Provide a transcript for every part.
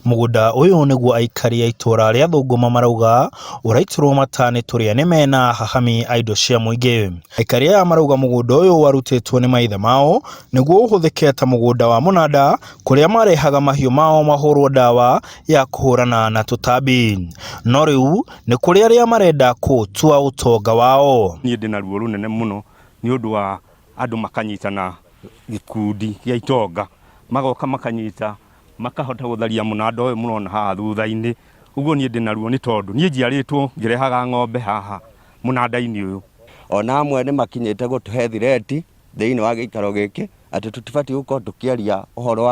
Mũgũnda ũyũ nĩguo aikari a itũra rĩa Thũngũma marauga ũraitirwo mata nĩ tũrĩa nĩme na hahami a indo cia mũingĩ. Aikari aya marauga mũgũnda ũyũ warutĩtwo nĩ maithe mao nĩguo ũhũthĩke ta mũgũnda wa mũnanda kũrĩa marehaga mahiũ mao mahũrwo ndawa ya kũhũrana na tũtambi. No rĩu nĩ kũrĩ arĩa marenda kũũtua ũtonga wao. Niĩ ndĩ na ruo rũnene mũno nĩ ũndũ wa andũ makanyitana gĩkundi gĩa itonga magoka makanyita makahota gũtharia mũnanda ũyũ mũrona haha thutha-inĩ. Ũguo niĩ ndĩ na ruo nĩ tondũ niĩ njiarĩtwo ngĩrehaga ng'ombe haha mũnanda-inĩ ũyũ. Ona amwe nĩ makinyĩte gũtũhe thireti thĩinĩ wa gĩikaro gĩkĩ atĩ tũtibatiĩ gũkorwo tũkĩaria ũhoro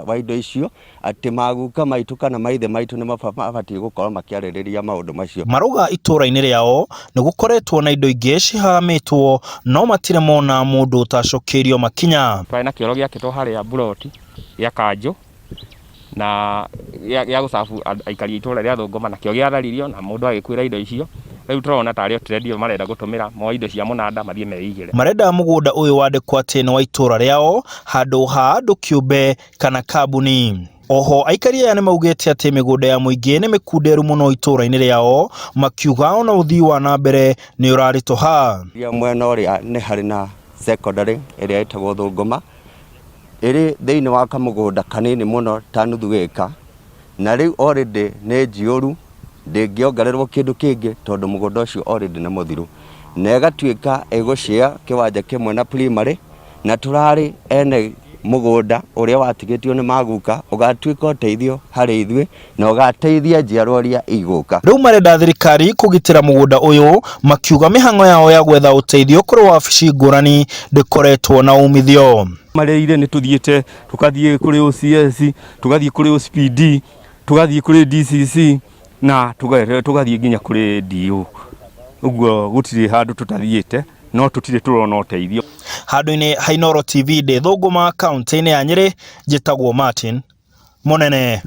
wa indo icio, atĩ maguka maitũ kana maithe maitũ nĩ mabatiĩ gũkorwo makĩarĩrĩria maũndũ macio. Marauga itũra-inĩ rĩao nĩ gũkoretwo na indo ingĩ cihahamĩtwo no matirĩ mona mũndũ ũtacokeirio makinya. Twarĩ na kĩoro gĩakĩtwo harĩa buroti gĩa kanjũ na gĩa gũcabu aikari itũra rĩa Thũngũma nakĩo gĩatharirio na mũndũ agĩkuĩra indo icio. Rĩu tũrona tarĩ o trendio marenda gũtũmĩra mo indo cia mũnanda mathiĩ meigĩre. Marenda mũgũnda ũyũ wandĩkwo atĩ nĩ wa itũra rĩao handũ ha andũ kĩũmbe kana kambuni. Oho aikari aya nĩ maugĩte atĩ mĩgũnda ya mũingĩ nĩ mĩkunderu mũno itũra-inĩ rĩao, makiuga ona ũthii wa na mbere nĩ ũraritũha. Mwena ũrĩa nĩ harĩ na secondary ĩrĩa ĩtagwo Thũngũma ĩrĩ thĩinĩ wa kamũgũnda kanini mũno ta nuthu gĩka, na rĩu already nĩ njiũru ndĩngĩongererwo kĩndũ kĩngĩ tondũ mũgũnda ũcio already nĩ mũthiru, na ĩgatuĩka ĩgũcĩa kĩwanja kĩmwe na primary, na tũrarĩ ene mũgũnda ũrĩa watigĩtio nĩ maguka ũgatuĩka ũteithio harĩ ithuĩ na ũgateithia njiarwa iria igũka. Rĩu marenda thirikari kũgitĩra mũgũnda ũyũ, makiuga mĩhang'o yao ya gwetha ũteithio kũrĩ wabici ngũrani ndĩkoretwo na umithio. Marĩire nĩ tũthiĩte tũgathiĩ kũrĩ OCS, tũgathiĩ kũrĩ OCPD, tũgathiĩ kũrĩ DCC na tũgathiĩ nginya kũrĩ DO. Ũguo gũtirĩ handũ tũtathiĩte no tũtirĩ tũrona ũteithio. Handũ-inĩ ha Inooro TV ndĩ Thũngũma kaunti-inĩ ya Nyeri, njĩtagwo Martin Mũnene.